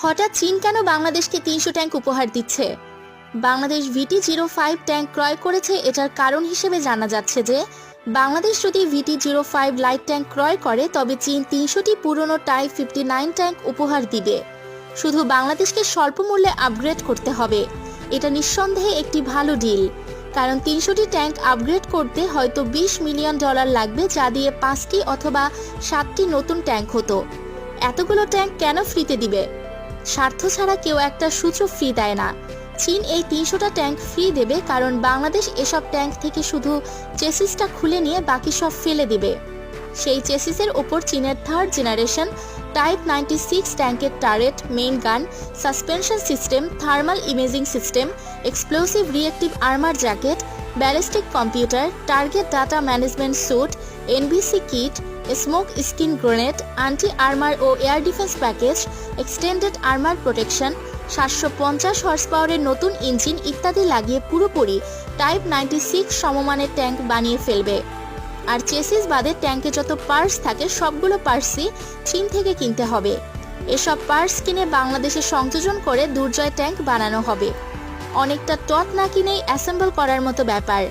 হঠাৎ চীন কেন বাংলাদেশকে ৩০০ ট্যাঙ্ক উপহার দিচ্ছে? বাংলাদেশ VT-05 ট্যাঙ্ক ক্রয় করেছে। এটার কারণ হিসেবে জানা যাচ্ছে যে বাংলাদেশ যদি VT-05 লাইট ট্যাঙ্ক ক্রয় করে তবে চীন ৩০০টি পুরনো টাইপ 59 ট্যাঙ্ক উপহার দিবে। শুধু বাংলাদেশকে স্বল্প মূল্যে আপগ্রেড করতে হবে। এটা নিঃসন্দেহে একটি ভালো ডিল, কারণ ৩০০টি ট্যাঙ্ক আপগ্রেড করতে হয়তো $20 মিলিয়ন লাগবে, যা দিয়ে 5টি অথবা 7টি নতুন ট্যাঙ্ক হতো। এতগুলো ট্যাঙ্ক কেন ফ্রিতে দিবে? স্বার্থ ছাড়া কেউ একটা সূচক ফ্রি দেয় না। চীন এই ৩০০টা ট্যাঙ্ক ফ্রি দেবে কারণ বাংলাদেশ এসব ট্যাঙ্ক থেকে শুধু চেসিসটা খুলে নিয়ে বাকি সব ফেলে দেবে। সেই চেসিসের ওপর চীনের 3rd জেনারেশন টাইপ 96 ট্যাঙ্কের turret, main gun, suspension system, thermal imaging system, explosive reactive armour jacket, ballistic computer, target data management suite, NBC kit, smoke screen grenade, anti armour ও air defence package, extended armour protection, 750 horse পাওয়ারের নতুন engine ইত্যাদি লাগিয়ে পুরোপুরি type 96 সমমানের tank বানিয়ে ফেলবে। আর chassis বাদে ট্যাঙ্কে যত পার্টস থাকে সবগুলো পার্টসই চীন থেকে কিনতে হবে। এসব পার্টস কিনে বাংলাদেশে সংযোজন করে দুর্জয় ট্যাঙ্ক বানানো হবে। অনেকটা টট না কিনেই অ্যাসেম্বল করার মতো ব্যাপার।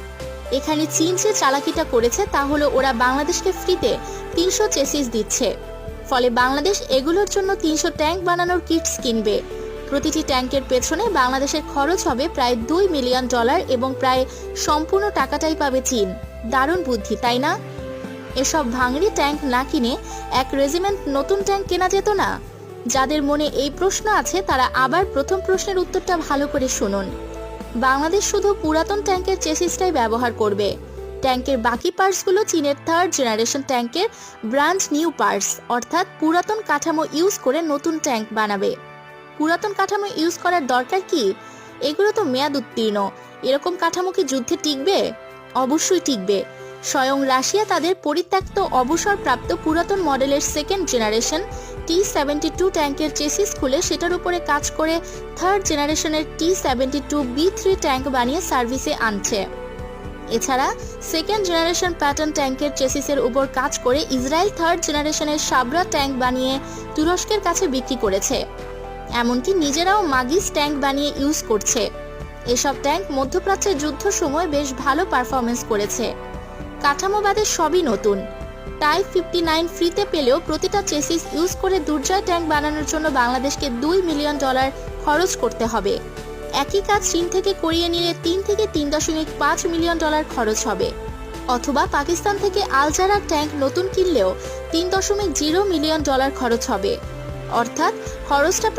এখানে চীন যে চালাকিটা করেছে তা হলো ওরা বাংলাদেশকে ফ্রিতে ৩০০ চেসিস দিচ্ছে। ফলে বাংলাদেশ এগুলোর জন্য ৩০০ ট্যাঙ্ক বানানোর কিটস কিনবে। প্রতিটি ট্যাঙ্কের পেছনে বাংলাদেশের খরচ হবে প্রায় $2 মিলিয়ন এবং প্রায় সম্পূর্ণ টাকাটাই পাবে চীন। দারুণ বুদ্ধি, তাই না? এসব ভাঙড়ি ট্যাঙ্ক না কিনে এক রেজিমেন্ট নতুন ট্যাঙ্ক কেনা যেত না? যাদের মনে এই প্রশ্ন আছে তারা আবার প্রথম প্রশ্নের উত্তরটা ভালো করে শুনুন। বাংলাদেশ শুধু পুরাতন ট্যাঙ্কের চেসিসটাই ব্যবহার করবে। ট্যাঙ্কের বাকি পার্টসগুলো চীনের 3rd জেনারেশন ট্যাঙ্কের ব্র্যান্ড নিউ পার্টস, অর্থাৎ পুরাতন কাঠামো ইউজ করে নতুন ট্যাঙ্ক বানাবে। পুরাতন কাঠামো ইউজ করার দরকার কি? এগুলো তো মেয়াদ উত্তীর্ণ। এরকম কাঠামো কি যুদ্ধে টিকবে? অবশ্যই টিকবে। স্বয়ং রাশিয়া তাদের পরিত্যক্ত অবসরপ্রাপ্ত পুরাতন মডেলের 2nd জেনারেশন T-72 ট্যাঙ্কের চেসিস খুলে সেটার উপরে কাজ করে 3rd জেনারেশনের T-72B3 ট্যাঙ্ক বানিয়ে সার্ভিসে আনছে। এছাড়া 2nd জেনারেশন প্যাটার্ন ট্যাঙ্কের চেসিসের উপর কাজ করে ইসরায়েল 3rd জেনারেশনের সাবরা ট্যাঙ্ক বানিয়ে তুরস্কের কাছে বিক্রি করেছে। এমনকি নিজেরাও মাগিস ট্যাঙ্ক বানিয়ে ইউজ করছে। এসব ট্যাঙ্ক মধ্যপ্রাচ্যের যুদ্ধ সময় বেশ ভালো পারফরমেন্স করেছে। কাঠামো বাদে সবই নতুন। টাইপ 59 ফ্রিতে পেলেও প্রতিটা চেসিস ইউজ করে দুর্জয় ট্যাঙ্ক বানানোর জন্য বাংলাদেশকে $2 মিলিয়ন খরচ করতে হবে। একই কাজ চীন থেকে করিয়ে নিলে $3 থেকে $3.5 মিলিয়ন খরচ হবে। অথবা পাকিস্তান থেকে আলজারা ট্যাঙ্ক নতুন কিনলেও $3.0 মিলিয়ন খরচ হবে। অর্থাৎ খরচটা প্রায়